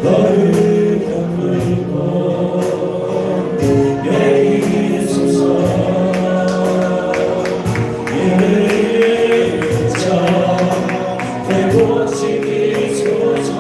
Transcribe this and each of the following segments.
너를 경물고 내리소서. 예를 자 되고 지키소서.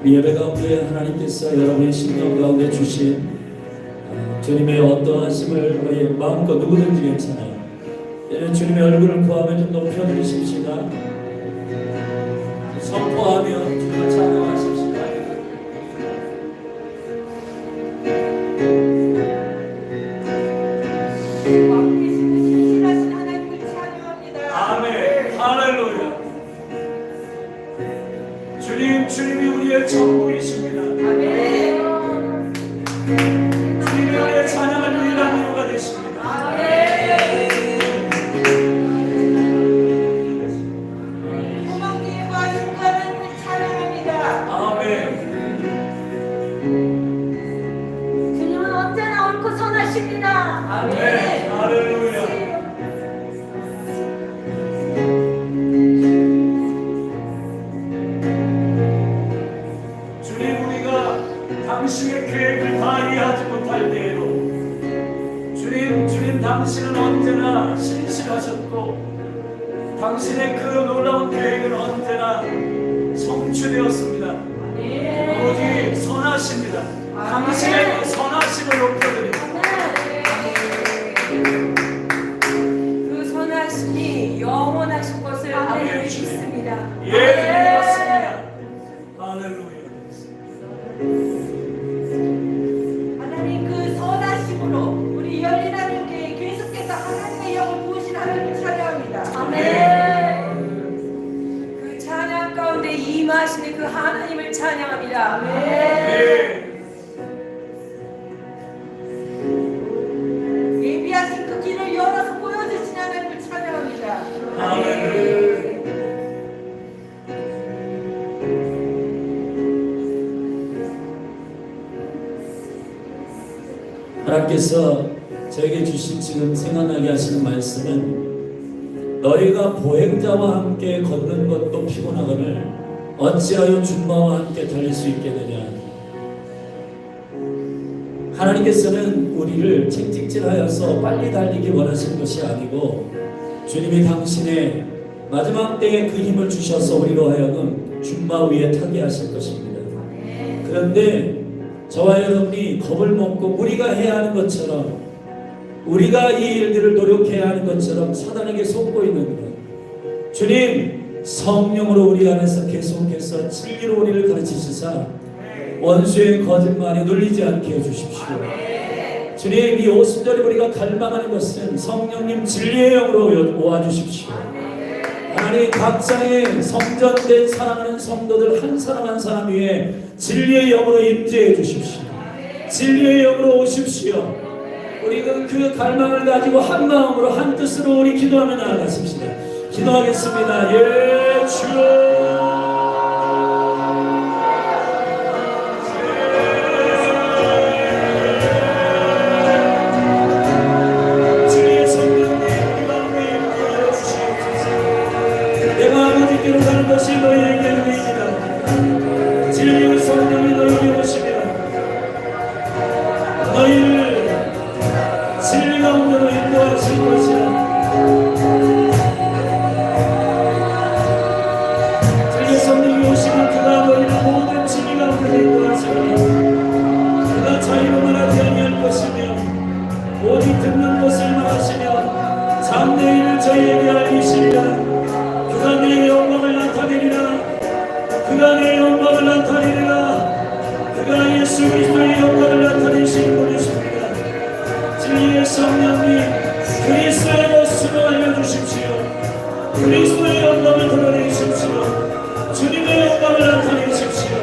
이 예배 가운데 하나님께서 여러분의 심령 가운데 주신 주님의 어떠하심을 우리 마음껏 누구든지 괜찮아요. 이는 주님의 얼굴을 구하며 좀 높여드리십시다. 선포하며 주님을 찬양하십시다. 신실하신 하나님을 찬양합니다. 아멘. 할렐루야. 주님이 우리의 전부이십니다. 아멘. 주님이 우리의 찬양을 유일한 이유가 되십니다. 소망님과 인간을 찬양합니다. 아멘. 주님은 언제나 옳고 선하십니다. 아멘. 할렐루야. 주님, 우리가 당신의 계획을 다 이해하지 못할 때에도 주님 당신은 언제나 신실하셨고 당신의 그 놀라운 계획은 언제나 성취되었습니다. 오직 선하십니다. 당신의 그 선하심을 높여드립니다. 그 선하심이 영원하신 것을 우리는 믿습니다. 예, 맞습니다. 할렐루야. 하나님 그 선하심으로 우리 열린 하늘께 계속해서 하나님의 영을 부으신 하나님을 찬양합니다. 그 찬양 가운데 임하시는 그 하나님을 찬양합니다. 네. 예비하신 그 길을 열어서 보여주신 하나님을 찬양합니다. 할렐루야. 하나님께서 저에게 주신 지금 생각나게 하시는 말씀은 너희가 보행자와 함께 걷는 것도 피곤하거늘 어찌하여 준마와 함께 달릴 수 있게 되냐. 하나님께서는 우리를 채찍질하여서 빨리 달리기 원하시는 것이 아니고 주님이 당신의 마지막 때에 그 힘을 주셔서 우리로 하여금 준마 위에 타게 하실 것입니다. 그런데 저와 여러분이 겁을 먹고 우리가 해야 하는 것처럼 우리가 이 일들을 노력해야 하는 것처럼 사단에게 속고 있는 것, 주님 성령으로 우리 안에서 계속해서 진리로 우리를 가르치시사 원수의 거짓말에 눌리지 않게 해주십시오. 주님, 이 오순절에 우리가 갈망하는 것은 성령님 진리의 영으로 모아주십시오. 하나님, 각자의 성전된 사랑하는 성도들 한 사람 한 사람 위에 진리의 영으로 임재해 주십시오. 진리의 영으로 오십시오. 우리가 그 갈망을 가지고 한 마음으로 한 뜻으로 우리 기도하며 나아가십시다. 기도하겠습니다. 예, 주여. 가는 것이 너희에게 유익이다. 진리의 성령이 너희에게 오시며 너희를 진리 가운데로 인도하실 것이라. 진리의 성령이 오시면 그가 너희를 모든 진리 가운데로 인도하시리라. 그가 자유로 말하지 아니할 것이며 오직 듣는 것을 말하시며 장래일을 저희에게 알리시리라. 그가 내 영광을 나타내리라. 그가 내 영광을 나타내리라. 그가 예수 그리스도의 영광을 나타내신 분이십니다. 진리의 성령님 그리스도의 모습을 알려주십시오. 그리스도의 영광을 드러내십시오. 주님의 영광을 나타내십시오.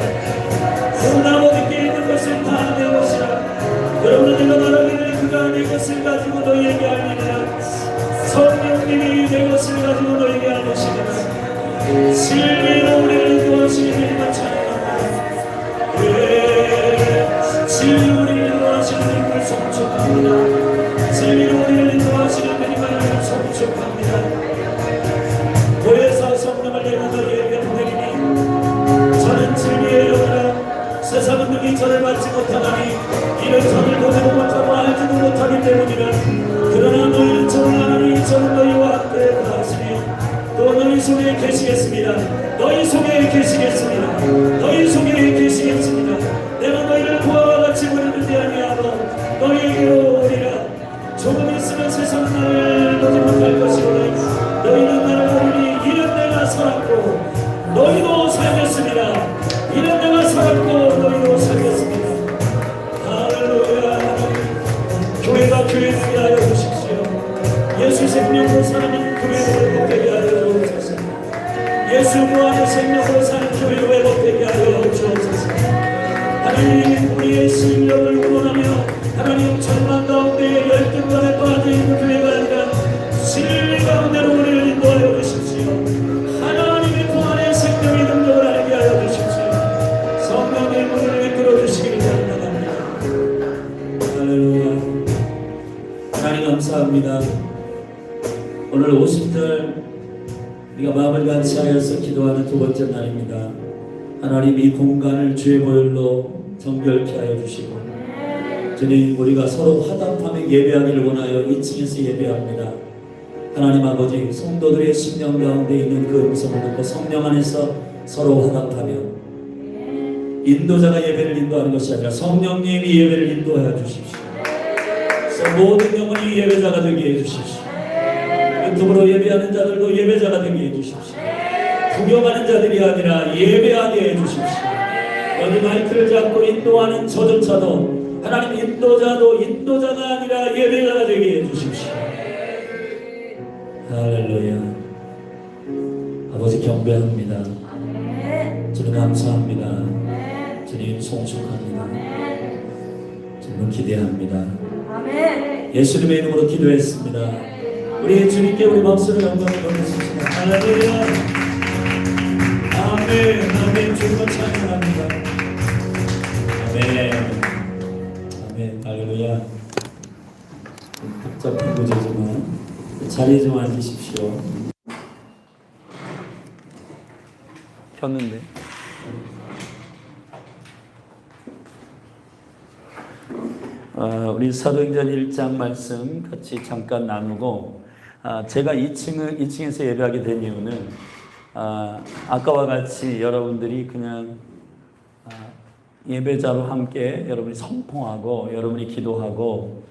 그러나 어디에 있는 것은 다 내 것이라. 여러분 내가 말하기를 그가 내 것을 가지고 너희에게 알리리라. 성령님이 내 것을 가지고 너희에게 알리시리라. 진리로 우리를 인도하시는 주님을 찬양합니다. 진리로 우리를 인도하시는 주님을 송축합니다. 진리로 우리를 인도하시는 주님을 송축합니다. 보혜사 성령을 내가 너희에게 보내리니 저는 진리의 영이라. 세상은 능히 저를 받지 못하나니 이는 저를 보지도 못하고 알지도 못하기 때문이라. 그러나 너희는 저를 아나니 저는 너희와 함께 가시니 또 너희 속에 계시겠습니다. 너희 속에 계시겠습니다. 너희 속에 계시겠습니다. 내가 너희를 구하와 같이 버리는데 아니하고 너희에게로 오리라. 조금 있으면 세상은 나를 보지 못할 것이로라. 너희는 나를 보리니 이는 내가 살았고 너희도 살겠습니다. 이는 내가 살았고 너희도 살겠습니다. 할렐루야. 교회가 교회를 위하여 주십시오. 예수 생명으로 사는 교회를 회복되게 하여 주옵소서. 예수 무한의 생명으로 사는 교회를 회복되게 하여 주옵소서. 하나님 우리의 실력을 우러나며 하나님 절망 가운데 열등감에 빠져있는 교회가 아니라 진리 가운데로 우리를 인도하여 주십시오. 하나님의 부활의 생명의 능력을 알게 하여 주십시오. 성령의 문을 이끌어 주시기를 원합니다. 할렐루야. 하나님 감사합니다. 오늘 50절 우리가 마음을 같이 하여서 기도하는 두 번째 날입니다. 하나님 이 공간을 주의 보혈로 정결케 하여 주시고 주님 우리가 서로 화답하며 예배하기를 원하여 2층에서 예배합니다. 하나님 아버지 성도들의 심령 가운데 있는 그 음성을 듣고 성령 안에서 서로 화답하며 인도자가 예배를 인도하는 것이 아니라 성령님이 예배를 인도하여 주십시오. 그래서 모든 영혼이 예배자가 되게 해주십시오. 유튜브로 예배하는 자들도 예배자가 되게 해주십시오. 구경하는 자들이 아니라 예배하게 해주십시오. 여기 마이크를 잡고 인도하는 저조차도 하나님 인도자도 인도자가 아니라 예배자가 되게 해주십시오. 할렐루야. 아버지 경배합니다. 주님 감사합니다. 주님 송축합니다. 주님 기대합니다. 예수님의 이름으로 기도했습니다. 우리 주님께 우리 박수를 영광을 돌리십시다. 할렐루야. 아멘. 아멘. 주님을 찬양합니다. 아멘. 아멘. 할렐루야. 복잡한 구조지만 자리에 좀 앉으십시오. 켰는데. 우리 사도행전 1장 말씀 같이 잠깐 나누고 제가 2층에서 예배하게 된 이유는 아까와 같이 여러분들이 그냥 예배자로 함께 여러분이 선포하고 여러분이 기도하고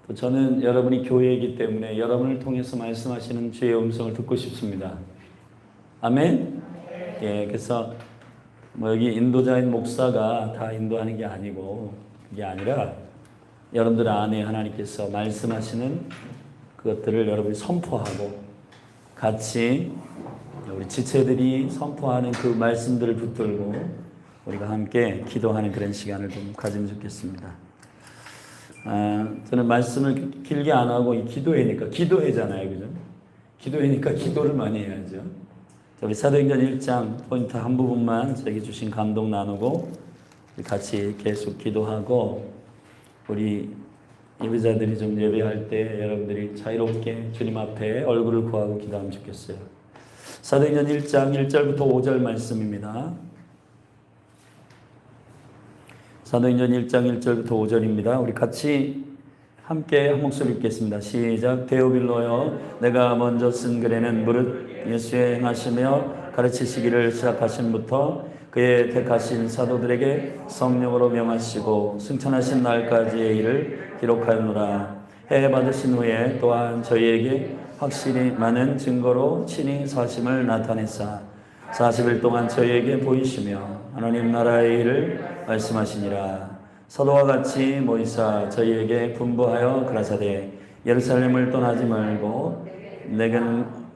또 저는 여러분이 교회이기 때문에 여러분을 통해서 말씀하시는 주의 음성을 듣고 싶습니다. 아멘? 예, 그래서 여기 인도자인 목사가 다 인도하는 게 아니고 그게 아니라 여러분들 안에 하나님께서 말씀하시는 그것들을 여러분이 선포하고 같이 우리 지체들이 선포하는 그 말씀들을 붙들고 우리가 함께 기도하는 그런 시간을 좀 가지면 좋겠습니다. 저는 말씀을 길게 안 하고 이 기도회니까 기도회잖아요, 그죠? 기도회니까 기도를 많이 해야죠. 우리 사도행전 1장 포인트 한 부분만 저에게 주신 감동 나누고 같이 계속 기도하고 우리 예배자들이 좀 예배할 때 여러분들이 자유롭게 주님 앞에 얼굴을 구하고 기도하면 좋겠어요. 사도행전 1장 1절부터 5절 말씀입니다. 사도행전 1장 1절부터 5절입니다. 우리 같이 함께 한 목소리 읽겠습니다. 시작. 데오빌로여, 내가 먼저 쓴 글에는 무릇 예수의 행하시며 가르치시기를 시작하신부터 그의 택하신 사도들에게 성령으로 명하시고 승천하신 날까지의 일을 기록하였노라. 해 받으신 후에 또한 저희에게 확실히 많은 증거로 친히 사심을 나타내사 40일 동안 저희에게 보이시며 하나님 나라의 일을 말씀하시니라. 사도와 같이 모이사 저희에게 분부하여 가라사대 예루살렘을 떠나지 말고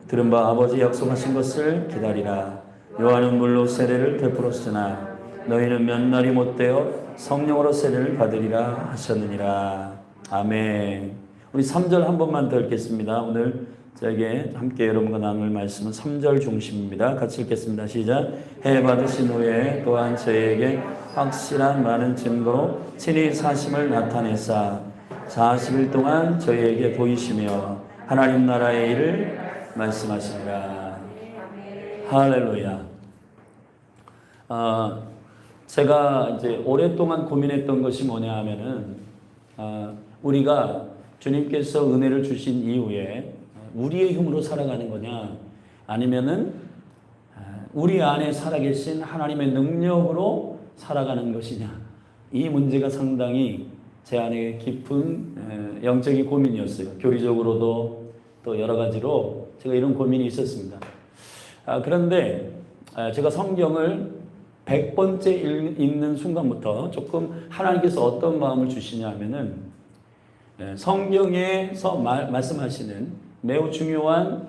들은 바 아버지 약속하신 것을 기다리라. 요한은 물로 세례를 베풀었으나 너희는 몇 날이 못되어 성령으로 세례를 받으리라 하셨느니라. 아멘. 우리 3절 한 번만 더 읽겠습니다. 오늘 저에게 함께 여러분과 나눌 말씀은 3절 중심입니다. 같이 읽겠습니다. 시작. 해 받으신 후에 또한 저희에게 확실한 많은 증거로 친히 사심을 나타내사 40일 동안 저희에게 보이시며 하나님 나라의 일을 말씀하시니라. 할렐루야. 제가 이제 오랫동안 고민했던 것이 뭐냐 하면은 우리가 주님께서 은혜를 주신 이후에 우리의 힘으로 살아가는 거냐 아니면은 우리 안에 살아계신 하나님의 능력으로 살아가는 것이냐, 이 문제가 상당히 제 안에 깊은 영적인 고민이었어요. 교리적으로도 또 여러 가지로 제가 이런 고민이 있었습니다. 그런데 제가 성경을 100번째 읽는 순간부터 조금 하나님께서 어떤 마음을 주시냐 하면은 성경에서 말씀하시는 매우 중요한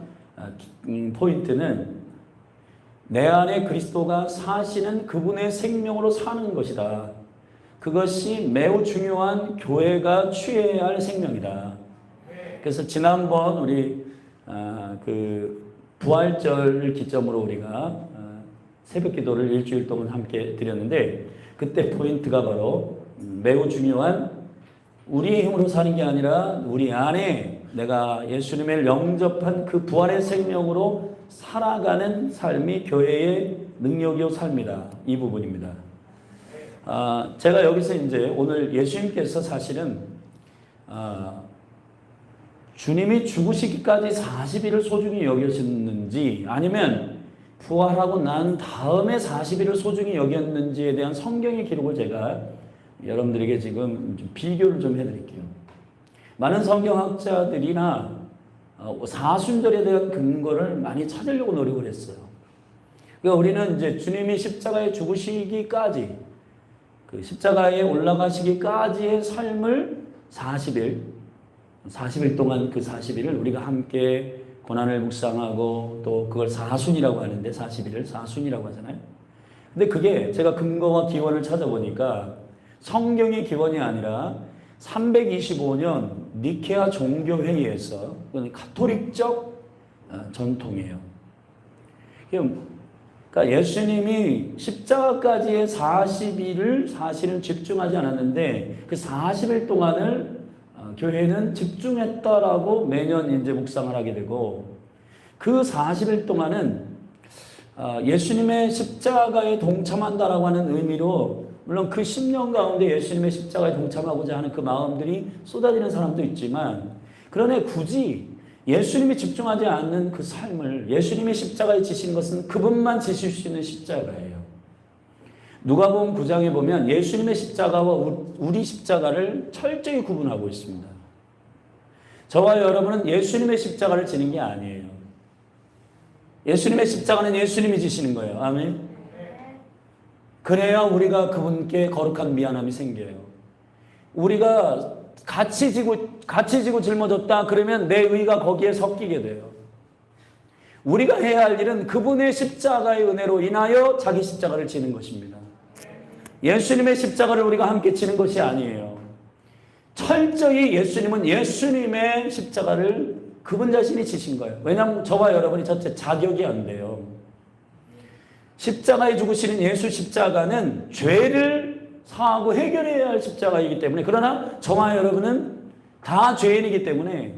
포인트는 내 안에 그리스도가 사시는 그분의 생명으로 사는 것이다. 그것이 매우 중요한 교회가 취해야 할 생명이다. 그래서 지난번 우리 그 부활절을 기점으로 우리가 새벽 기도를 일주일 동안 함께 드렸는데, 그때 포인트가 바로 매우 중요한 우리의 힘으로 사는 게 아니라 우리 안에 내가 예수님을 영접한 그 부활의 생명으로 살아가는 삶이 교회의 능력이요 삶이다. 이 부분입니다. 제가 여기서 이제 오늘 예수님께서 사실은 주님이 죽으시기까지 40일을 소중히 여기셨는지 아니면 부활하고 난 다음에 40일을 소중히 여겼는지에 대한 성경의 기록을 제가 여러분들에게 지금 좀 비교를 좀 해드릴게요. 많은 성경학자들이나 사순절에 대한 근거를 많이 찾으려고 노력을 했어요. 그러니까 우리는 이제 주님이 십자가에 죽으시기까지, 그 십자가에 올라가시기까지의 삶을 40일 동안 그 40일을 우리가 함께 고난을 묵상하고 또 그걸 사순이라고 하는데 40일을 사순이라고 하잖아요. 근데 그게 제가 근거와 기원을 찾아보니까 성경의 기원이 아니라 325년 니케아 종교회의에서, 그건 가톨릭적 전통이에요. 그러니까 예수님이 십자가까지의 40일을 사실은 집중하지 않았는데 그 40일 동안을 교회는 집중했다라고 매년 이제 묵상을 하게 되고, 그 40일 동안은 예수님의 십자가에 동참한다라고 하는 의미로, 물론 그 10년 가운데 예수님의 십자가에 동참하고자 하는 그 마음들이 쏟아지는 사람도 있지만, 그러나 굳이 예수님이 집중하지 않는 그 삶을, 예수님이 십자가에 지신 것은 그분만 지실 수 있는 십자가예요. 누가복음 9장에 보면 예수님의 십자가와 우리 십자가를 철저히 구분하고 있습니다. 저와 여러분은 예수님의 십자가를 지는 게 아니에요. 예수님의 십자가는 예수님이 지시는 거예요. 아멘. 그래야 우리가 그분께 거룩한 미안함이 생겨요. 우리가 같이 지고 짊어졌다 그러면 내 의가 거기에 섞이게 돼요. 우리가 해야 할 일은 그분의 십자가의 은혜로 인하여 자기 십자가를 지는 것입니다. 예수님의 십자가를 우리가 함께 지는 것이 아니에요. 철저히 예수님은 예수님의 십자가를 그분 자신이 지신 거예요. 왜냐하면 저와 여러분이 자체 자격이 안 돼요. 십자가에 죽으시는 예수 십자가는 죄를 사하고 해결해야 할 십자가이기 때문에, 그러나 저와 여러분은 다 죄인이기 때문에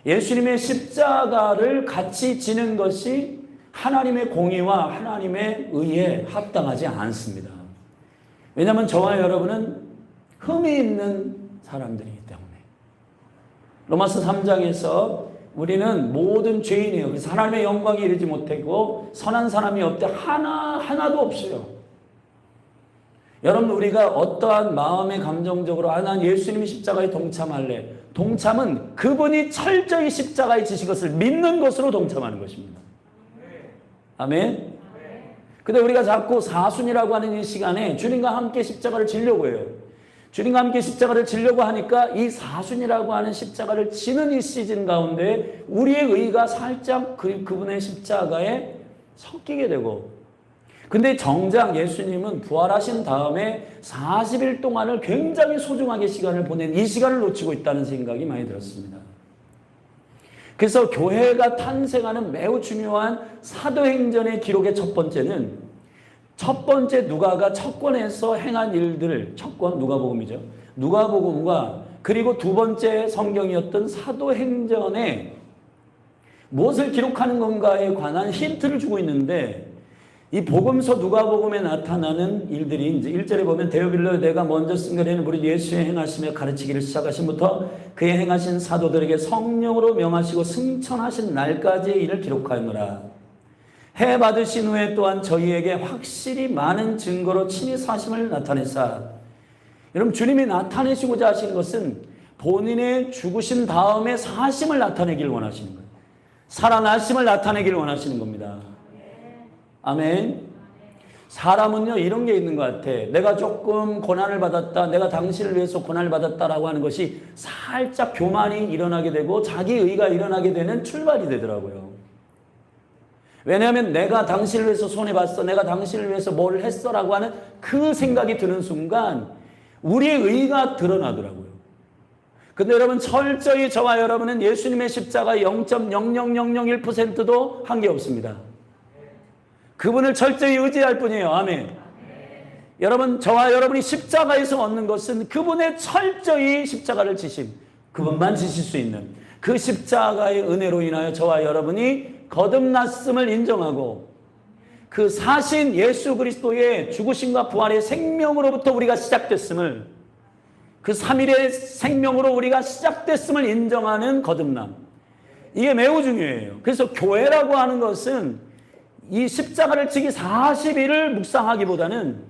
예수님의 십자가를 같이 지는 것이 하나님의 공의와 하나님의 의에 합당하지 않습니다. 왜냐하면 저와 여러분은 흠이 있는 사람들이기 때문에. 로마서 3장에서 우리는 모든 죄인이에요. 그래서 하나님의 영광에 이르지 못하고 선한 사람이 없대 하나도 없어요. 여러분, 우리가 어떠한 마음의 감정적으로 난 예수님이 십자가에 동참할래. 동참은 그분이 철저히 십자가에 지신 것을 믿는 것으로 동참하는 것입니다. 아멘. 근데 우리가 자꾸 사순이라고 하는 이 시간에 주님과 함께 십자가를 지려고 해요. 주님과 함께 십자가를 지려고 하니까 이 사순이라고 하는 십자가를 지는 이 시즌 가운데 우리의 의가 살짝 그분의 십자가에 섞이게 되고, 근데 정작 예수님은 부활하신 다음에 40일 동안을 굉장히 소중하게 시간을 보낸 이 시간을 놓치고 있다는 생각이 많이 들었습니다. 그래서 교회가 탄생하는 매우 중요한 사도행전의 기록의 첫 번째는, 첫 번째 누가가 첫 권에서 행한 일들을, 첫 권 누가복음이죠. 누가복음과 그리고 두 번째 성경이었던 사도행전에 무엇을 기록하는 건가에 관한 힌트를 주고 있는데, 이 복음서 누가복음에 나타나는 일들이 이제 1절에 보면 데오빌로 내가 먼저 쓴 글에는 무릇 예수의 행하시며 가르치기를 시작하신부터 그의 행하신 사도들에게 성령으로 명하시고 승천하신 날까지의 일을 기록하였노라. 해 받으신 후에 또한 저희에게 확실히 많은 증거로 친히 사심을 나타내사. 여러분, 주님이 나타내시고자 하신 것은 본인의 죽으신 다음에 사심을 나타내기를 원하시는 거예요. 살아나심을 나타내기를 원하시는 겁니다. 아멘. 사람은요 이런 게 있는 것 같아. 내가 조금 고난을 받았다, 내가 당신을 위해서 고난을 받았다라고 하는 것이 살짝 교만이 일어나게 되고 자기 의가 일어나게 되는 출발이 되더라고요. 왜냐하면 내가 당신을 위해서 손해봤어, 내가 당신을 위해서 뭘 했어라고 하는 그 생각이 드는 순간 우리의 의가 드러나더라고요. 근데 여러분, 철저히 저와 여러분은 예수님의 십자가 0.00001%도 한 게 없습니다. 그분을 철저히 의지할 뿐이에요. 아멘. 여러분, 저와 여러분이 십자가에서 얻는 것은 그분의 철저히 십자가를 지심, 그분만 지실 수 있는 그 십자가의 은혜로 인하여 저와 여러분이 거듭났음을 인정하고, 그 사신 예수 그리스도의 죽으심과 부활의 생명으로부터 우리가 시작됐음을, 그 3일의 생명으로 우리가 시작됐음을 인정하는 거듭남, 이게 매우 중요해요. 그래서 교회라고 하는 것은 이 십자가를 지기 40일을 묵상하기보다는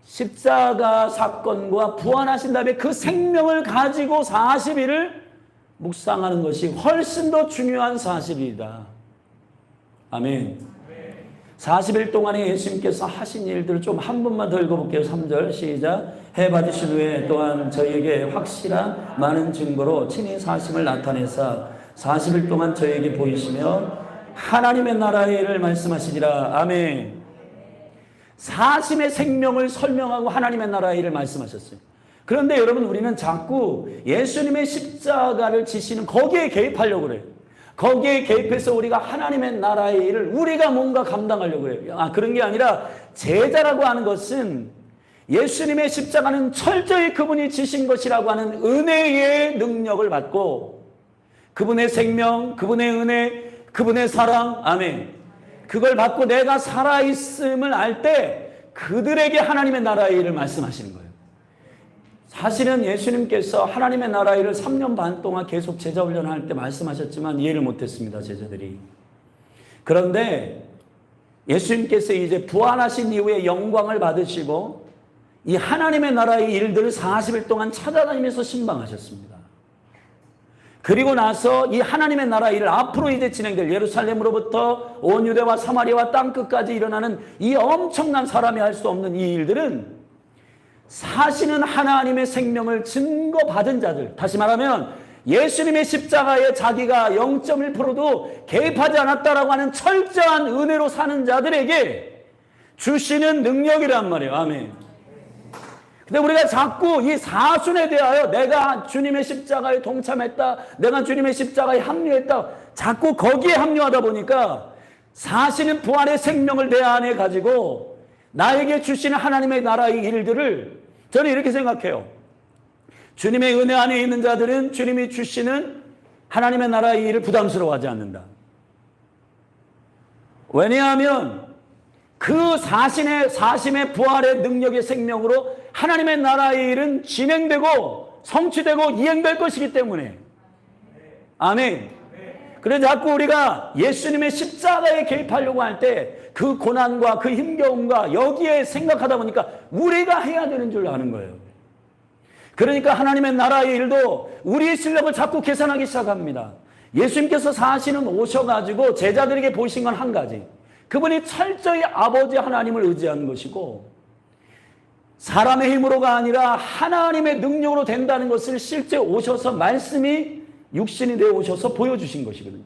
십자가 사건과 부활하신 다음에 그 생명을 가지고 40일을 묵상하는 것이 훨씬 더 중요한 40일이다. 아멘. 40일 동안에 예수님께서 하신 일들을 좀 한 번만 더 읽어볼게요. 3절 시작. 해 받으신 후에 또한 저희에게 확실한 많은 증거로 친히 사심을 나타내사 40일 동안 저희에게 보이시며 하나님의 나라의 일을 말씀하시리라. 아멘. 사심의 생명을 설명하고 하나님의 나라의 일을 말씀하셨어요. 그런데 여러분, 우리는 자꾸 예수님의 십자가를 지시는 거기에 개입하려고 그래요. 거기에 개입해서 우리가 하나님의 나라의 일을 우리가 뭔가 감당하려고 해요. 그런 게 아니라 제자라고 하는 것은 예수님의 십자가는 철저히 그분이 지신 것이라고 하는 은혜의 능력을 받고, 그분의 생명, 그분의 은혜, 그분의 사랑, 아멘, 그걸 받고 내가 살아있음을 알 때 그들에게 하나님의 나라의 일을 말씀하시는 거예요. 사실은 예수님께서 하나님의 나라의 일을 3년 반 동안 계속 제자 훈련할 때 말씀하셨지만 이해를 못했습니다, 제자들이. 그런데 예수님께서 이제 부활하신 이후에 영광을 받으시고 이 하나님의 나라의 일들을 40일 동안 찾아다니면서 신방하셨습니다. 그리고 나서 이 하나님의 나라 일을 앞으로 이제 진행될 예루살렘으로부터 온 유대와 사마리아와 땅끝까지 일어나는 이 엄청난 사람이 할 수 없는 이 일들은 사시는 하나님의 생명을 증거받은 자들, 다시 말하면 예수님의 십자가에 자기가 0.1%도 개입하지 않았다라고 하는 철저한 은혜로 사는 자들에게 주시는 능력이란 말이에요. 아멘. 근데 우리가 자꾸 이 사순에 대하여 내가 주님의 십자가에 동참했다, 내가 주님의 십자가에 합류했다, 자꾸 거기에 합류하다 보니까 사시는 부활의 생명을 내 안에 가지고 나에게 주시는 하나님의 나라의 일들을, 저는 이렇게 생각해요. 주님의 은혜 안에 있는 자들은 주님이 주시는 하나님의 나라의 일을 부담스러워하지 않는다. 왜냐하면 그 사심의 부활의 능력의 생명으로 하나님의 나라의 일은 진행되고 성취되고 이행될 것이기 때문에. 아멘. 그래서 자꾸 우리가 예수님의 십자가에 개입하려고 할 때 그 고난과 그 힘겨움과 여기에 생각하다 보니까 우리가 해야 되는 줄 아는 거예요. 그러니까 하나님의 나라의 일도 우리의 실력을 자꾸 계산하기 시작합니다. 예수님께서 사실은 오셔가지고 제자들에게 보이신 건 한 가지, 그분이 철저히 아버지 하나님을 의지하는 것이고 사람의 힘으로가 아니라 하나님의 능력으로 된다는 것을 실제 오셔서 말씀이 육신이 되어 오셔서 보여주신 것이거든요.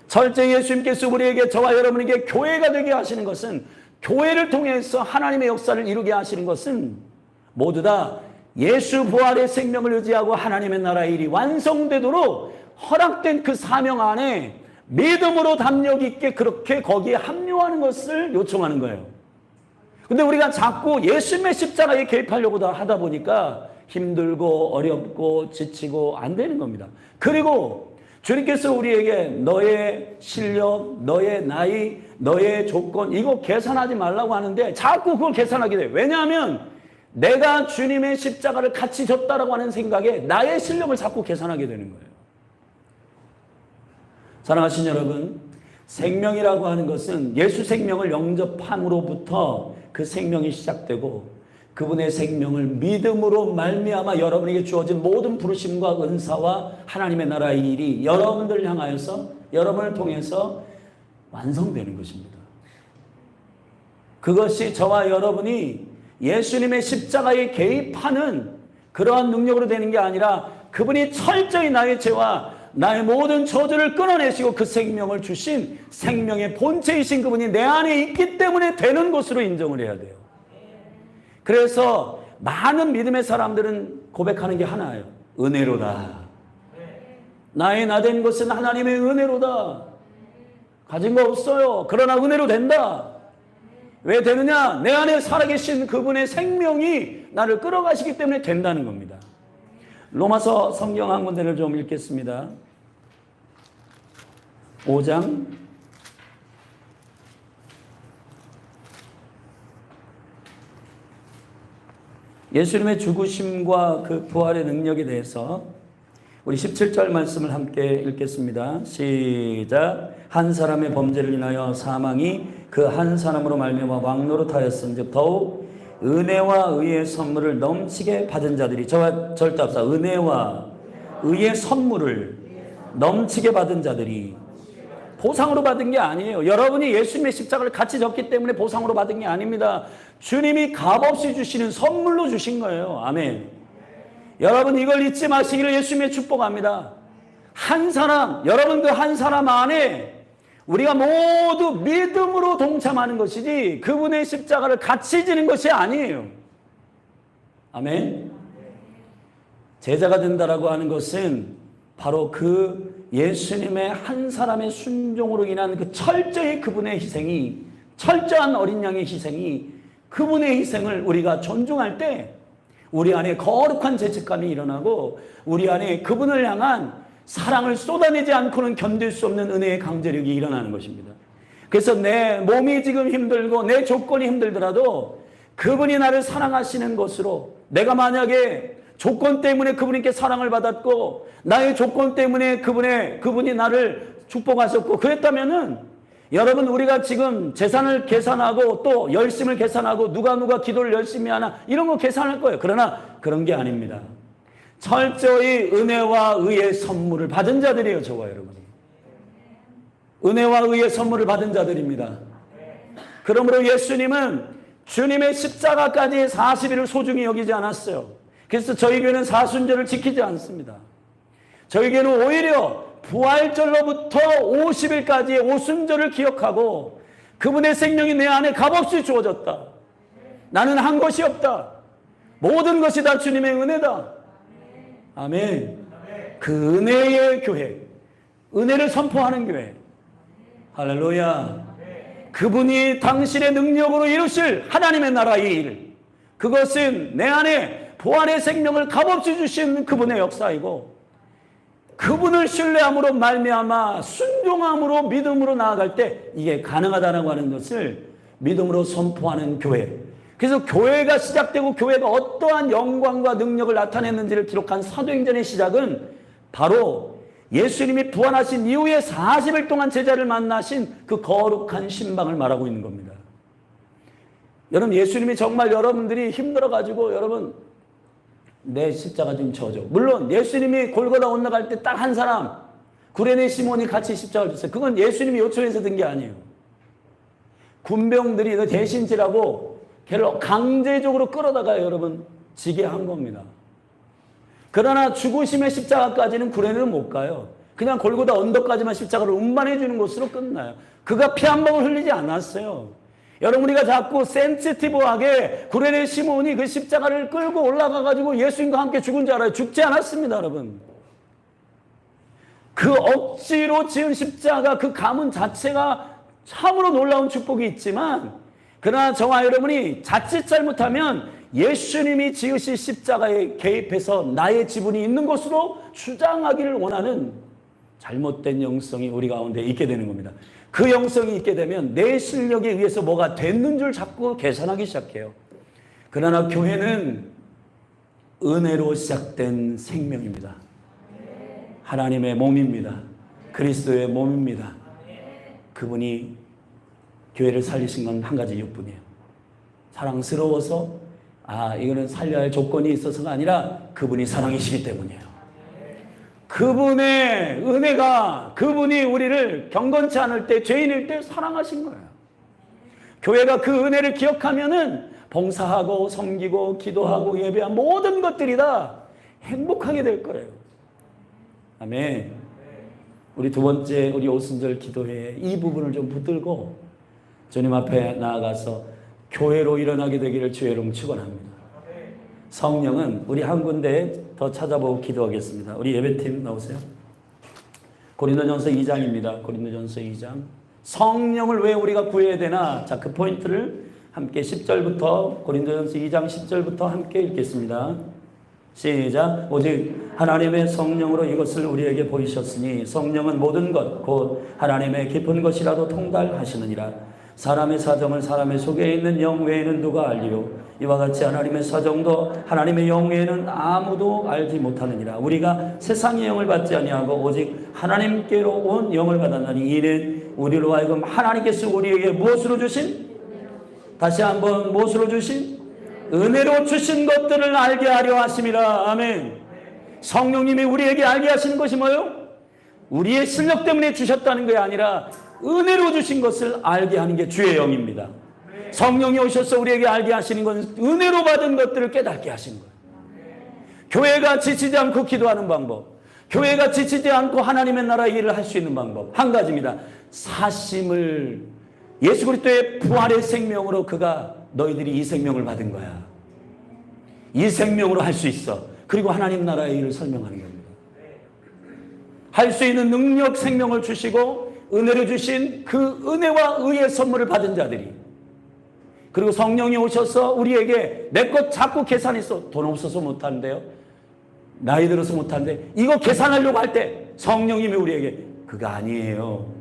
철저히 예수님께서 우리에게, 저와 여러분에게 교회가 되게 하시는 것은, 교회를 통해서 하나님의 역사를 이루게 하시는 것은 모두 다 예수 부활의 생명을 의지하고 하나님의 나라의 일이 완성되도록 허락된 그 사명 안에 믿음으로 담력 있게 그렇게 거기에 합류하는 것을 요청하는 거예요. 근데 우리가 자꾸 예수님의 십자가에 개입하려고 하다 보니까 힘들고 어렵고 지치고 안 되는 겁니다. 그리고 주님께서 우리에게 너의 실력, 너의 나이, 너의 조건 이거 계산하지 말라고 하는데 자꾸 그걸 계산하게 돼요. 왜냐하면 내가 주님의 십자가를 같이 졌다라고 하는 생각에 나의 실력을 자꾸 계산하게 되는 거예요. 사랑하신 여러분, 생명이라고 하는 것은 예수 생명을 영접함으로부터 그 생명이 시작되고 그분의 생명을 믿음으로 말미암아 여러분에게 주어진 모든 부르심과 은사와 하나님의 나라의 일이 여러분들을 향하여서, 여러분을 통해서 완성되는 것입니다. 그것이 저와 여러분이 예수님의 십자가에 개입하는 그러한 능력으로 되는 게 아니라 그분이 철저히 나의 죄와 나의 모든 저주를 끊어내시고 그 생명을 주신 생명의 본체이신 그분이 내 안에 있기 때문에 되는 것으로 인정을 해야 돼요. 그래서 많은 믿음의 사람들은 고백하는 게 하나예요. 은혜로다. 나의 나 된 것은 하나님의 은혜로다. 가진 거 없어요. 그러나 은혜로 된다. 왜 되느냐? 내 안에 살아계신 그분의 생명이 나를 끌어가시기 때문에 된다는 겁니다. 로마서 성경 한 군데를 좀 읽겠습니다. 5장 '예수님의 죽으심과 그 부활의 능력에 대해서 우리 17절 말씀을 함께 읽겠습니다. 시작. 한 사람의 범죄를 인하여 사망이 그 한 사람으로 말미암아 왕노릇하였은즉 더욱 은혜와 의의 선물을 넘치게 받은 자들이, 저와 절대 합사, 은혜와 의의 선물을 넘치게 받은 자들이, 보상으로 받은 게 아니에요. 여러분이 예수님의 십자가를 같이 졌기 때문에 보상으로 받은 게 아닙니다. 주님이 값없이 주시는 선물로 주신 거예요. 아멘. 여러분 이걸 잊지 마시기를 예수님의 축복합니다. 한 사람, 여러분 그 한 사람 안에 우리가 모두 믿음으로 동참하는 것이지 그분의 십자가를 같이 지는 것이 아니에요. 아멘. 제자가 된다라고 하는 것은 바로 그 예수님의 한 사람의 순종으로 인한 그 철저히 그분의 희생이, 철저한 어린 양의 희생이, 그분의 희생을 우리가 존중할 때 우리 안에 거룩한 죄책감이 일어나고 우리 안에 그분을 향한 사랑을 쏟아내지 않고는 견딜 수 없는 은혜의 강제력이 일어나는 것입니다. 그래서 내 몸이 지금 힘들고 내 조건이 힘들더라도 그분이 나를 사랑하시는 것으로, 내가 만약에 조건 때문에 그분께 사랑을 받았고 나의 조건 때문에 그분이 나를 축복하셨고 그랬다면은, 여러분 우리가 지금 재산을 계산하고 또 열심을 계산하고 누가 기도를 열심히 하나 이런 거 계산할 거예요. 그러나 그런 게 아닙니다. 철저히 은혜와 의의 선물을 받은 자들이에요. 저와 여러분이 은혜와 의의 선물을 받은 자들입니다. 그러므로 예수님은 주님의 십자가까지의 40일을 소중히 여기지 않았어요. 그래서 저희 교회는 사순절을 지키지 않습니다. 저희 교회는 오히려 부활절로부터 50일까지의 오순절을 기억하고 그분의 생명이 내 안에 값없이 주어졌다. 나는 한 것이 없다. 모든 것이 다 주님의 은혜다. 아멘. 그 은혜의 교회, 은혜를 선포하는 교회. 할렐루야. 그분이 당신의 능력으로 이루실 하나님의 나라의 일, 그것은 내 안에 부활의 생명을 값없이 주신 그분의 역사이고 그분을 신뢰함으로 말미암아 순종함으로 믿음으로 나아갈 때 이게 가능하다고 하는 것을 믿음으로 선포하는 교회. 그래서 교회가 시작되고 교회가 어떠한 영광과 능력을 나타냈는지를 기록한 사도행전의 시작은 바로 예수님이 부활하신 이후에 40일 동안 제자를 만나신 그 거룩한 신방을 말하고 있는 겁니다. 여러분 예수님이 정말 여러분들이 힘들어가지고 여러분 내 십자가 좀 져줘. 물론 예수님이 골고다 올라갈 때 딱 한 사람, 구레네 시몬이 같이 십자가를 졌어요. 그건 예수님이 요청해서 든 게 아니에요. 군병들이 너 대신 지라고 걔를 강제적으로 끌어다가 여러분 지게 한 겁니다. 그러나 죽으심의 십자가까지는 구레네는 못 가요. 그냥 골고다 언덕까지만 십자가를 운반해 주는 것으로 끝나요. 그가 피 한 방울 흘리지 않았어요. 여러분, 우리가 자꾸 센시티브하게 구레네 시몬이 그 십자가를 끌고 올라가가지고 예수님과 함께 죽은 줄 알아요. 죽지 않았습니다, 여러분. 그 억지로 지은 십자가, 그 가문 자체가 참으로 놀라운 축복이 있지만, 그러나 저와 여러분이 자칫 잘못하면 예수님이 지으신 십자가에 개입해서 나의 지분이 있는 것으로 주장하기를 원하는 잘못된 영성이 우리 가운데 있게 되는 겁니다. 그 영성이 있게 되면 내 실력에 의해서 뭐가 됐는 줄 자꾸 계산하기 시작해요. 그러나 교회는 은혜로 시작된 생명입니다. 하나님의 몸입니다. 그리스도의 몸입니다. 그분이 교회를 살리신 건 한 가지 이유뿐이에요. 사랑스러워서 이거는 살려야 할 조건이 있어서가 아니라 그분이 사랑이시기 때문이에요. 그분의 은혜가, 그분이 우리를 경건치 않을 때, 죄인일 때 사랑하신 거예요. 교회가 그 은혜를 기억하면은 봉사하고 섬기고 기도하고 예배한 모든 것들이 다 행복하게 될 거예요. 아멘. 우리 두 번째 우리 오순절 기도회에 이 부분을 좀 붙들고 주님 앞에 나아가서 교회로 일어나게 되기를 주의 이름 축원합니다. 성령은 우리 한 군데 더 찾아보고 기도하겠습니다. 우리 예배팀 나오세요. 고린도전서 2장입니다. 고린도전서 2장. 성령을 왜 우리가 구해야 되나? 자, 그 포인트를 함께 10절부터 고린도전서 2장 10절부터 함께 읽겠습니다. 시작. 오직 하나님의 성령으로 이것을 우리에게 보이셨으니 성령은 모든 것 곧 하나님의 깊은 것이라도 통달하시느니라. 사람의 사정을 사람의 속에 있는 영 외에는 누가 알리요? 이와 같이 하나님의 사정도 하나님의 영 외에는 아무도 알지 못하느니라. 우리가 세상의 영을 받지 아니하고 오직 하나님께로 온 영을 받았나니 이는 우리로 하여금 하나님께서 우리에게 무엇으로 주신? 다시 한번 무엇으로 주신? 은혜로 주신 것들을 알게 하려 하심이라. 아멘. 성령님이 우리에게 알게 하시는 것이 뭐예요? 우리의 실력 때문에 주셨다는 게 아니라 은혜로 주신 것을 알게 하는 게 주의 영입니다. 성령이 오셔서 우리에게 알게 하시는 건 은혜로 받은 것들을 깨닫게 하시는 거예요. 교회가 지치지 않고 기도하는 방법, 교회가 지치지 않고 하나님의 나라의 일을 할 수 있는 방법 한 가지입니다. 사심을, 예수 그리스도의 부활의 생명으로 그가 너희들이 이 생명을 받은 거야. 이 생명으로 할 수 있어. 그리고 하나님 나라의 일을 설명하는 겁니다. 할 수 있는 능력, 생명을 주시고 은혜를 주신 그 은혜와 의의 선물을 받은 자들이, 그리고 성령이 오셔서 우리에게 내 것 자꾸 계산해서 돈 없어서 못하는데요, 나이 들어서 못하는데 이거 계산하려고 할 때 성령님이 우리에게 그거 아니에요.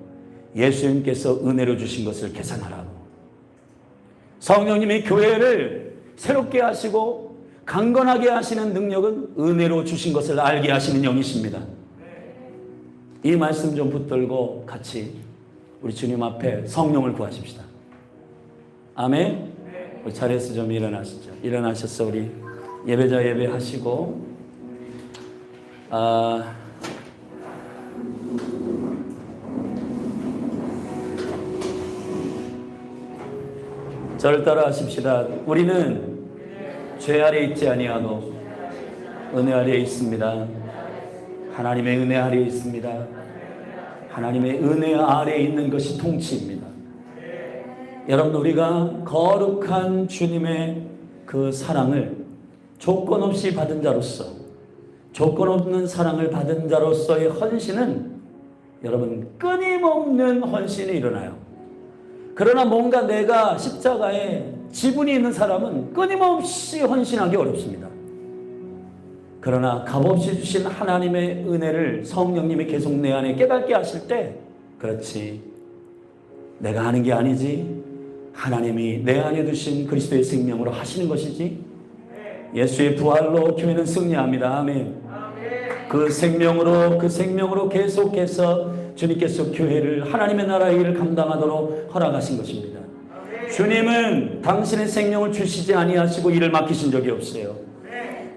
예수님께서 은혜로 주신 것을 계산하라고. 성령님이 교회를 새롭게 하시고 강건하게 하시는 능력은 은혜로 주신 것을 알게 하시는 영이십니다. 이 말씀 좀 붙들고 같이 우리 주님 앞에 성령을 구하십시다. 아멘. 우리 자리에서 좀 일어나시죠. 일어나셔서 우리 예배자 예배하시고, 저를 따라 하십시다. 우리는 죄 아래 있지 아니하고 은혜 아래 있습니다. 하나님의 은혜 아래 있습니다. 하나님의 은혜 아래 있는 것이 통치입니다. 여러분, 우리가 거룩한 주님의 그 사랑을 조건 없이 받은 자로서, 조건 없는 사랑을 받은 자로서의 헌신은 여러분 끊임없는 헌신이 일어나요. 그러나 뭔가 내가 십자가에 지분이 있는 사람은 끊임없이 헌신하기 어렵습니다. 그러나 값없이 주신 하나님의 은혜를 성령님이 계속 내 안에 깨닫게 하실 때, 그렇지, 내가 하는 게 아니지, 하나님이 내 안에 두신 그리스도의 생명으로 하시는 것이지, 예수의 부활로 교회는 승리합니다. 아멘. 그 생명으로 계속해서 주님께서 교회를 하나님의 나라의 일을 감당하도록 허락하신 것입니다. 주님은 당신의 생명을 주시지 아니하시고 일을 맡기신 적이 없어요.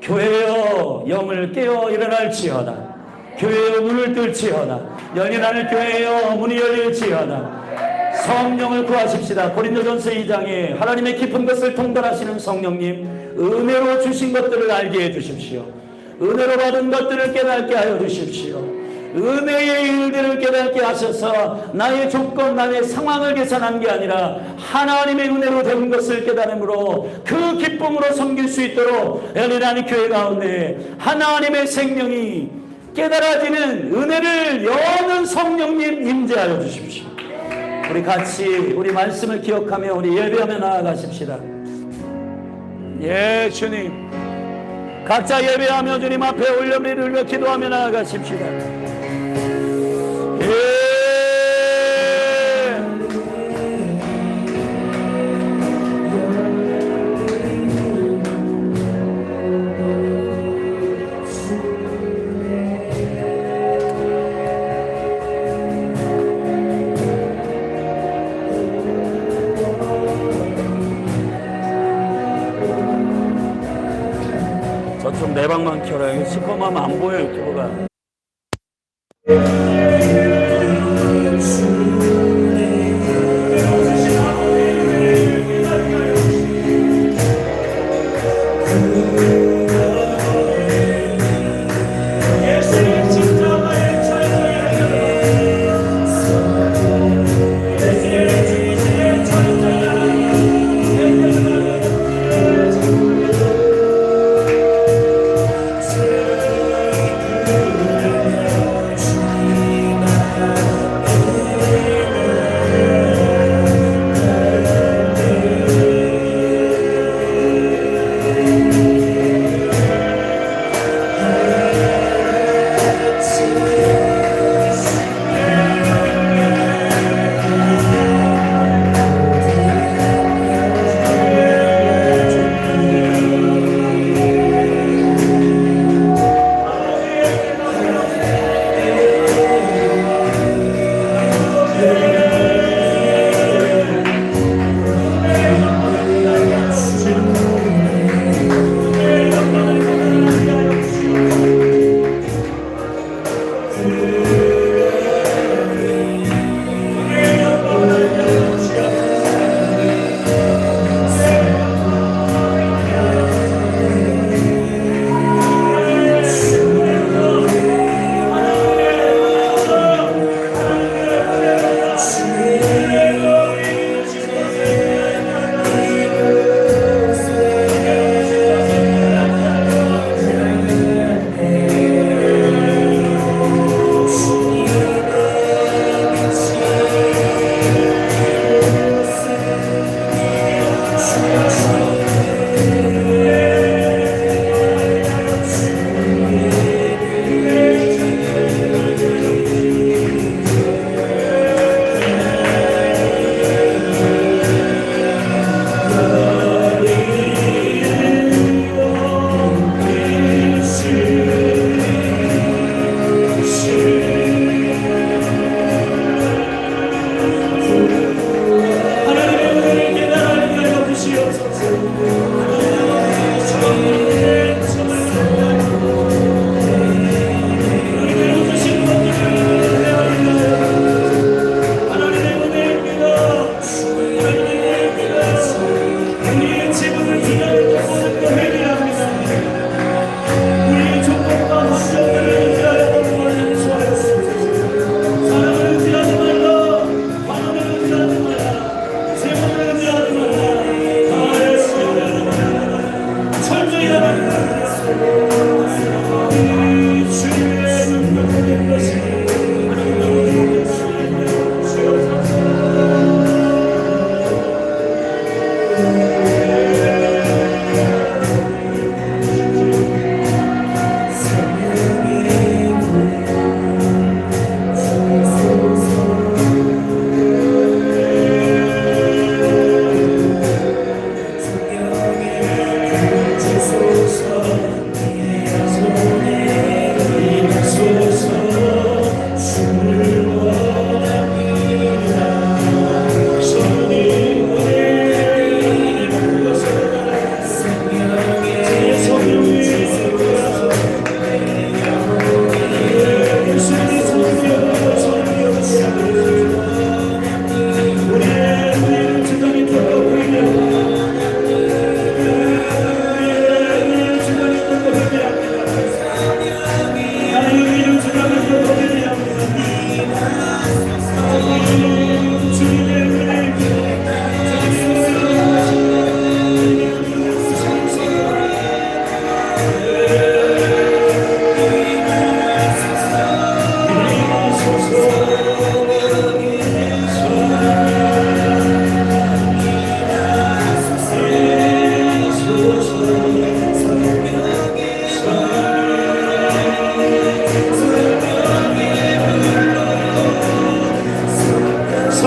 교회여 영을 깨어 일어날지어다. 교회여 문을 뜰지어다. 연인하는 교회여 문이 열릴지어다. 성령을 구하십시다. 고린도전서 2장에 하나님의 깊은 것을 통달하시는 성령님, 은혜로 주신 것들을 알게 해 주십시오. 은혜로 받은 것들을 깨닫게 하여 주십시오. 은혜의 일들을 깨닫게 하셔서 나의 조건, 나의 상황을 계산한 게 아니라 하나님의 은혜로 된 것을 깨달음으로 그 기쁨으로 섬길 수 있도록 열린하는 교회 가운데 하나님의 생명이 깨달아지는 은혜를 여는 성령님 임재하여 주십시오. 우리 같이 우리 말씀을 기억하며 우리 예배하며 나아가십시다. 예, 주님. 각자 예배하며 주님 앞에 올려드리며 기도하며 나아가십시다. 예. 저쪽 내 방만 켜라. 시커먼 안 보여 유튜브가.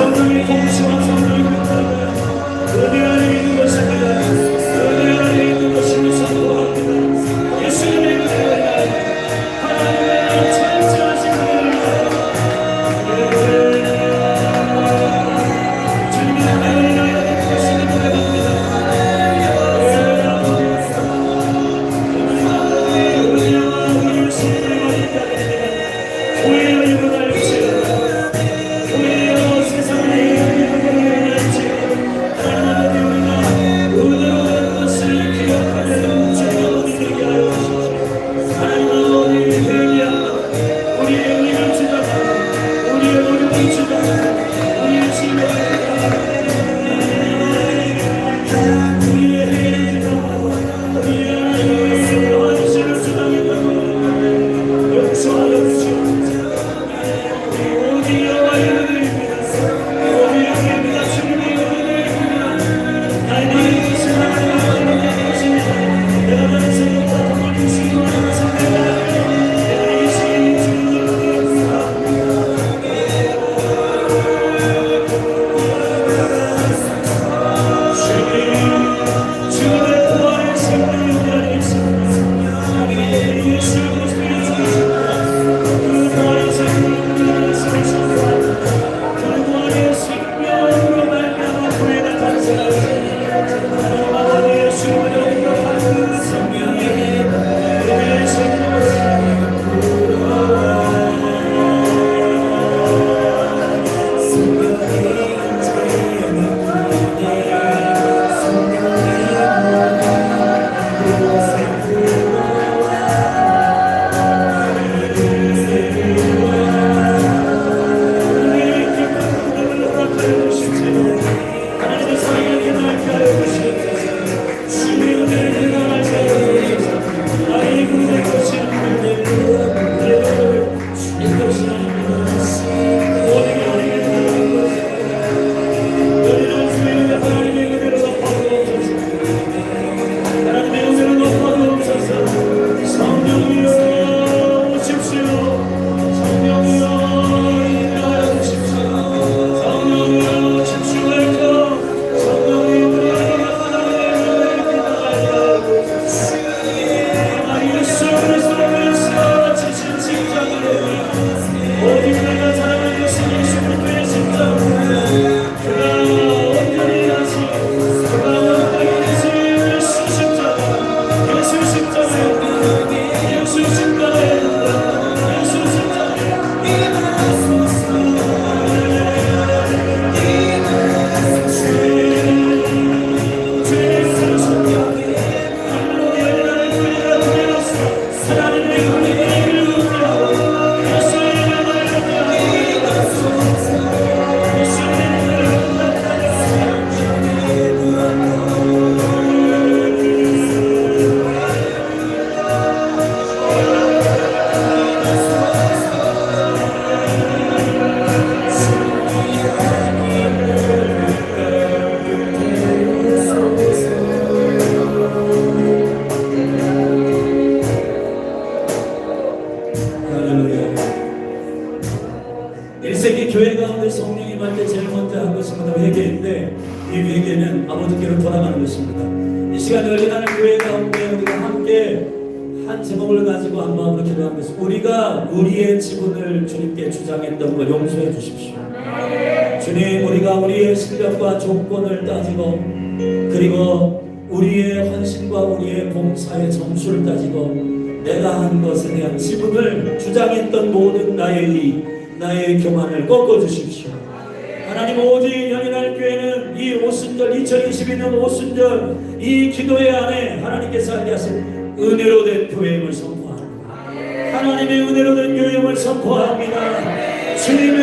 성령의 통치와 성령의 능력을 은혜 안에 있는 것입니다. 은혜 안에 있는 것임을 선포합니다. 예수님의 은혜를 하나님의 창조하신 은혜를 주님의 은혜를 것임을 고백합니다. 교회여 일어날지어다. 교회여 세상에 일어날지어다. 하나님 우리가 은혜로 된 것을 기억하는 주님을 되게 하여 주십시오. 하나님 우리를 회개하라. 우리의 의를 주장하라. 우리의 노력을 주장하라. 우리의 신뢰를 주장하라. 우리의 회개를 주장하라. 우리의 하나님의 원수를 주장하라. 용서하여 주시옵소서. 교회 가운데 성령이 임할 때 제일 먼저 한 것이 뭐냐면 회개인데, 이 회개는 아버지께로 돌아가는 것입니다. 이 시간 열리나는 교회 가운데 우리가 함께 한 제목을 가지고 한 마음으로 기도하는 것은, 우리가 우리의 지분을 주님께 주장했던 걸 용서해 주십시오. 주님, 우리가 우리의 실력과 조건을 따지고, 그리고 우리의 헌신과 우리의 봉사의 점수를 따지고 내가 한 것에 대한 지분을 주장했던 모든 나의 의, 나의 교만을 꺾어주십시오. 하나님, 오직 연인할 교회는 이 오순절, 2022년 오순절 이 기도회 안에 하나님께서 알게 하신 은혜로 된 교회임을 선포합니다. 하나님의 은혜로 된 교회임을 선포합니다. 주님의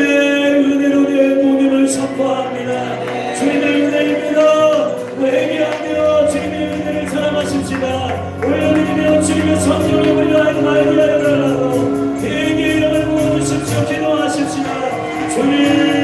은혜로 된 모임을 선포합니다. 주님의 은혜입니다. 회개하며 주님의 은혜를 사랑하십시다. 올려드리며 주님의 성령을 우리가 말하게 하여 달라고 회개의 영을 부어주십시오. 기도하십시다. 주님,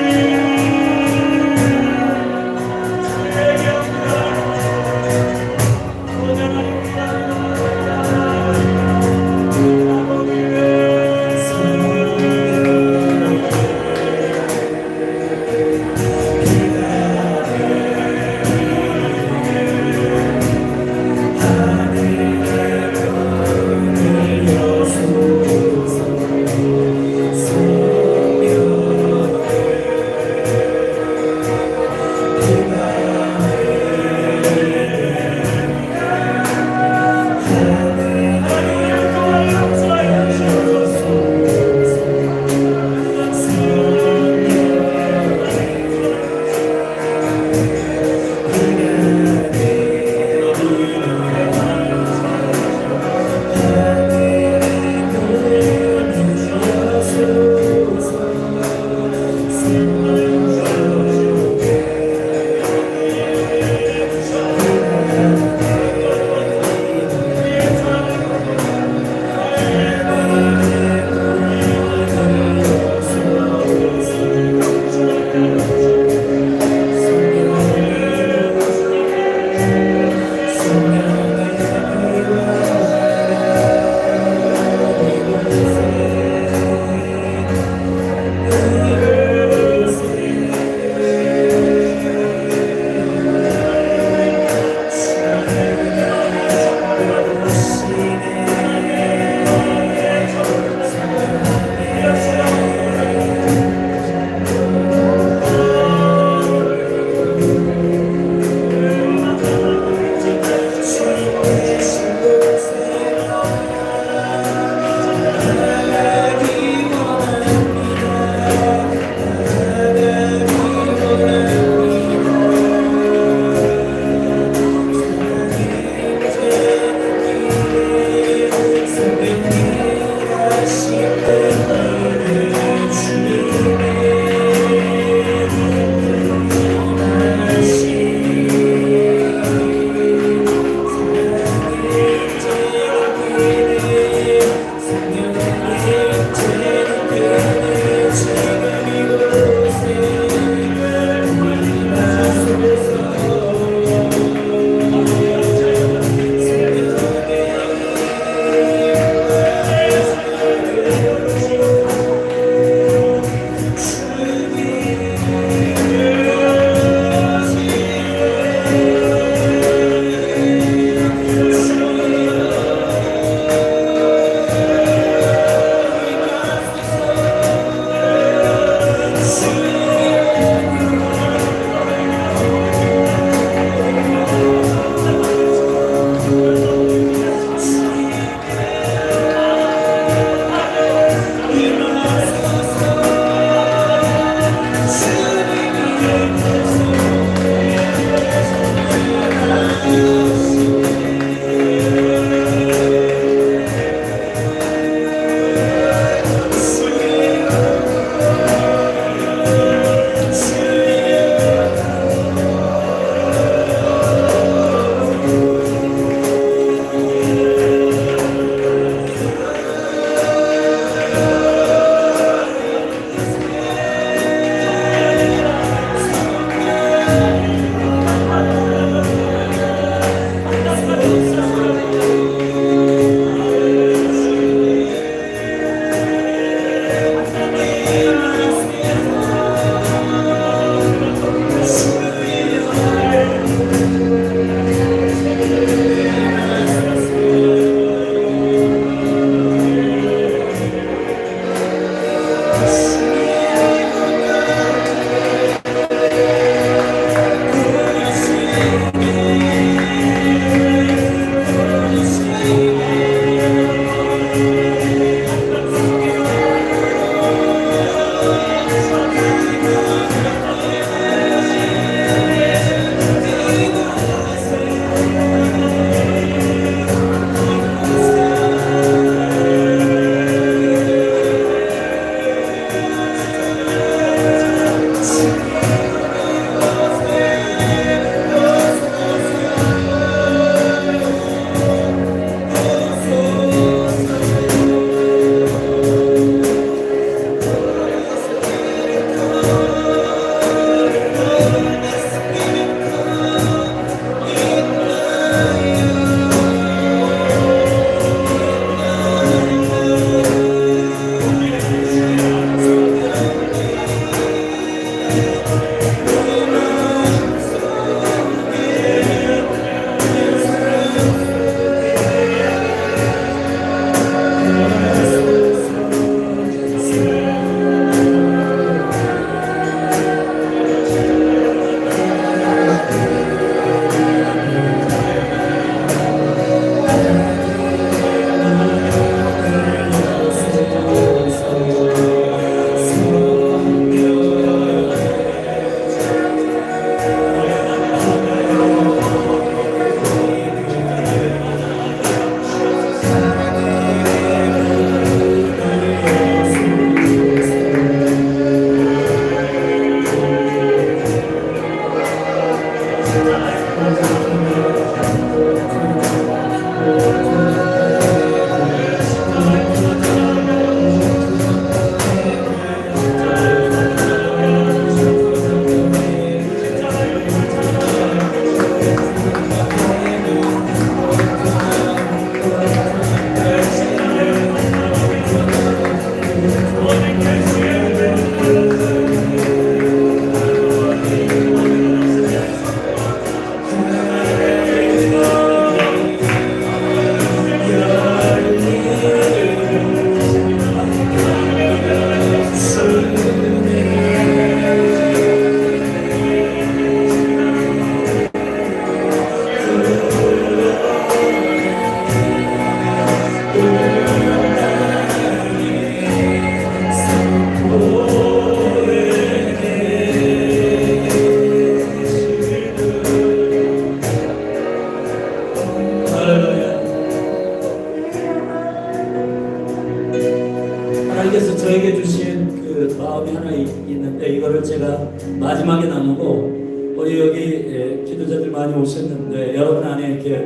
하나님께서 저에게 주신 그 마음이 하나 있는데 이거를 제가 마지막에 나누고 우리 여기 기도자들 많이 오셨는데 여러분 안에 이렇게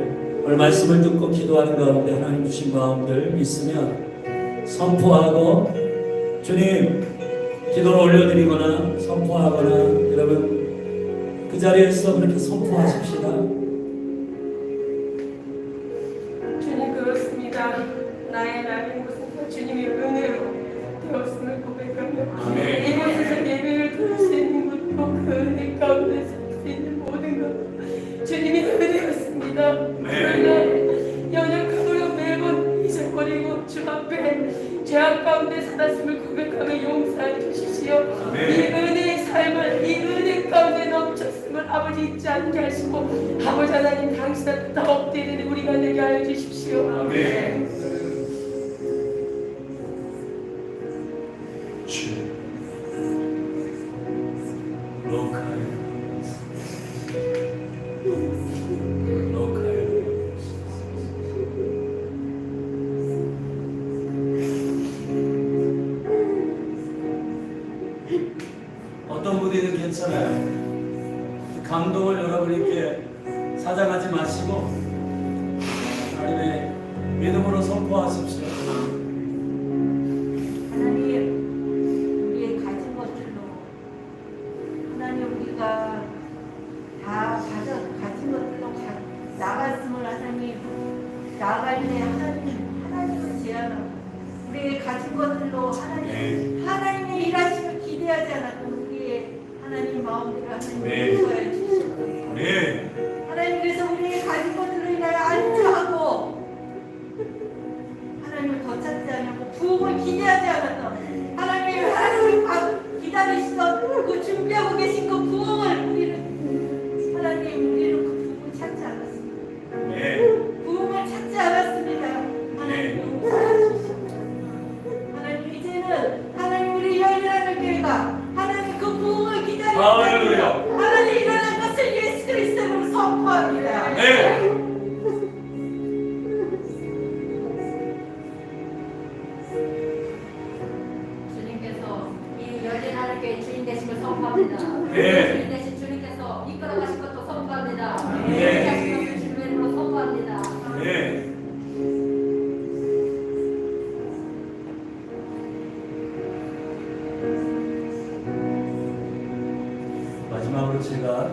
오늘 말씀을 듣고 기도하는 가운데 하나님 주신 마음들 있으면 선포하고 주님 기도를 올려드리거나 선포하거나 여러분 그 자리에서 그렇게 선포하십시다. 주님 그렇습니다. 나의 곳에서 주님의 은혜로 되었음을 고백하며 이곳에서 예배를 드릴 수 있는 것도 그 은혜 가운데서 할 수 있는 모든 것 주님의 은혜였습니다. 그러나 연약함으로 매번 잊어버리고 주 앞에 죄악 가운데 살았음을 고백하며 용서해 주십시오. 이 은혜의 삶을 이 은혜 가운데 넘쳤음을 아버지 잊지 않게 하시고 아버지 하나님 당신 앞에 더 엎드리는 우리가 되게 하여 주십시오. 아멘. 어떤 무대든 괜찮아요. 감동을 여러분께 사장하지 마시고 하나님의 믿음으로 선포하십시오. 하나님 우리의 가진 것들로 하나님 우리가 나갈 때 하나님을 제안하고 우리의 가진 것들로 하나님의 일하심을 기대하지 않았고 우리의 하나님 마음대로 하나님을 인도하여 주셨고 하나님께서 우리의 가진 것들로 인하여 안주하고 하나님을 더 찾지 않고 부흥을 기대하지 않았던 하나님을 기다리시던 그 준비하고 계신 그 부흥을 우리는 그 부흥을 찾지 않았습니다. 부흥을 찾지 않았습니다. 하나님 용서하시옵소서. 하나님 이제는 하나님 우리 열리라는 교회가 하나님 그 부흥을 기다리고 하나님 일어날 것을 예수 그리스도로 선포합니다. 주님께서 이 열린 하늘교회 주인 되심을 선포합니다. 주인 되신 주님께서 이끌어가신 것도 선포합니다. 주인 되신 것을 주님의 이름으로 선포합니다. 마지막으로 제가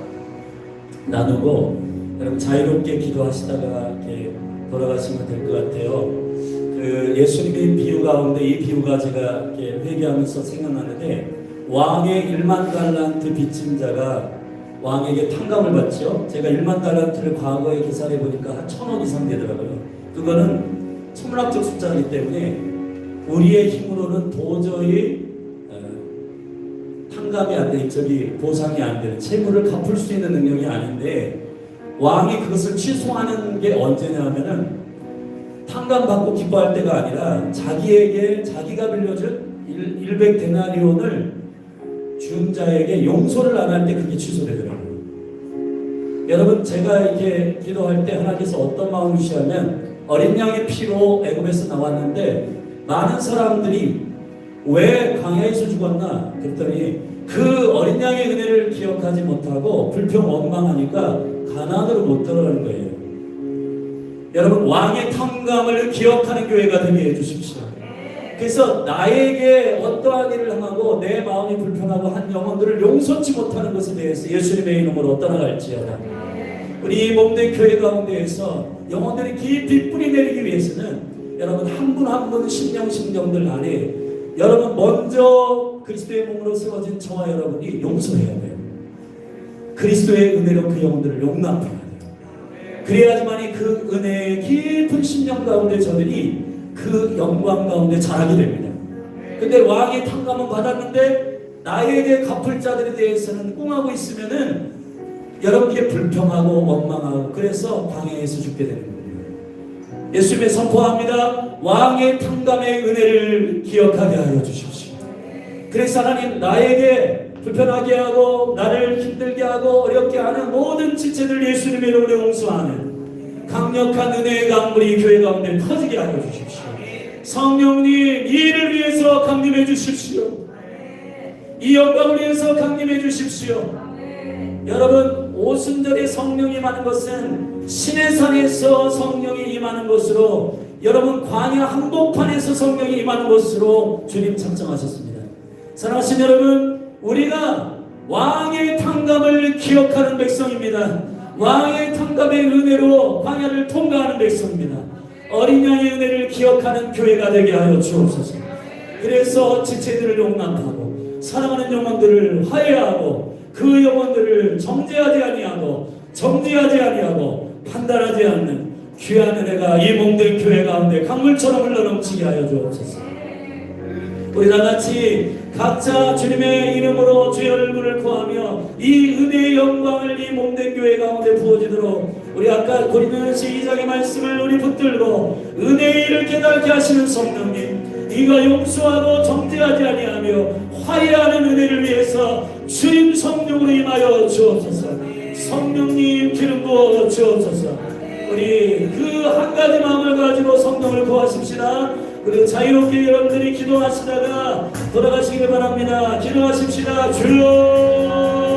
나누고 여러분 자유롭게 기도하시다가 이렇게 돌아가시면 될 것 같아요. 그 예수님의 비유 가운데 이 비유가 제가 이렇게 회개하면서 생각나는데 왕의 1만 달란트 빚진 자가 왕에게 탕감을 받죠. 제가 1만 달란트를 과거에 계산해 보니까 한 1,000원 이상 되더라고요. 그거는 천문학적 숫자이기 때문에 우리의 힘으로는 도저히 탕감이 안 돼, 보상이 안 되는 채무를 갚을 수 있는 능력이 아닌데 왕이 그것을 취소하는 게 언제냐면은 탕감받고 기뻐할 때가 아니라 자기에게 자기가 빌려준 100데나리온을 준 자에게 용서를 안 할 때 그게 취소되더라고요. 여러분 제가 이렇게 기도할 때 하나님께서 어떤 마음을 주시냐면 어린 양의 피로 애굽에서 나왔는데 많은 사람들이 왜 광야에서 죽었나 그랬더니 그 어린 양의 은혜를 기억하지 못하고 불평 원망하니까 가나안으로 못 들어가는 거예요. 여러분 왕의 탕감을 기억하는 교회가 되게 해주십시오. 그래서 나에게 어떠한 일을 행하고 내 마음이 불편하고 한 영혼들을 용서치 못하는 것에 대해서 예수님의 이름으로 떠나갈지어다. 우리 이 몸된 교회 가운데에서 영혼들이 깊이 뿌리 내리기 위해서는 여러분 한 분 한 분 심령들 안에 여러분 먼저 그리스도의 몸으로 세워진 저와 여러분이 용서해야 돼요. 그리스도의 은혜로 그 영혼들을 용납해야 돼요. 그래야지만이 그 은혜의 깊은 심령 가운데 저들이 그 영광 가운데 자라게 됩니다. 근데 왕의 탕감은 받았는데 나에게 갚을 자들에 대해서는 꿍하고 있으면은 여러분께 불평하고 원망하고 그래서 광야에서 죽게 되는 거예요. 예수님의 선포합니다. 왕의 탕감의 은혜를 기억하게 하여 주십시오. 그래서 하나님 나에게 불편하게 하고 나를 힘들게 하고 어렵게 하는 모든 지체들 예수님의 이름으로 용서하는 강력한 은혜의 강물이 교회 가운데 터지게 하여 주십시오. 성령님 이 일을 위해서 강림해 주십시오. 이 영광을 위해서 강림해 주십시오. 여러분 오순절에 성령이 임하는 것은 신의 산에서 성령이 임하는 것으로 여러분 광야 한복판에서 성령이 임하는 것으로 주님 작정하셨습니다. 사랑하신 여러분 우리가 왕의 탕감을 기억하는 백성입니다. 왕의 탕감의 은혜로 광야를 통과하는 백성입니다. 어린 양의 은혜를 기억하는 교회가 되게 하여 주옵소서. 그래서 지체들을 용납하고 사랑하는 영혼들을 화해하고 그 영혼들을 정죄하지 아니하고 판단하지 않는 귀한 은혜가 이 몸된 교회 가운데 강물처럼 흘러넘치게 하여 주옵소서. 우리 다같이 각자 주님의 이름으로 주의 얼굴을 구하며 이 은혜의 영광을 이 몸된 교회 가운데 부어지도록 우리 아까 고린도전서 2장의 말씀을 우리 붙들고 은혜의 일을 깨닫게 하시는 성령님 이가 용서하고 정죄하지 아니하며 화해하는 은혜를 위해서 주님 성령으로 임하여 주옵소서. 성령님 기름 부어 주옵소서. 우리 그 한 가지 마음을 가지고 성령을 구하십시다. 그리고 자유롭게 여러분들이 기도하시다가 돌아가시길 바랍니다. 기도하십시다. 주여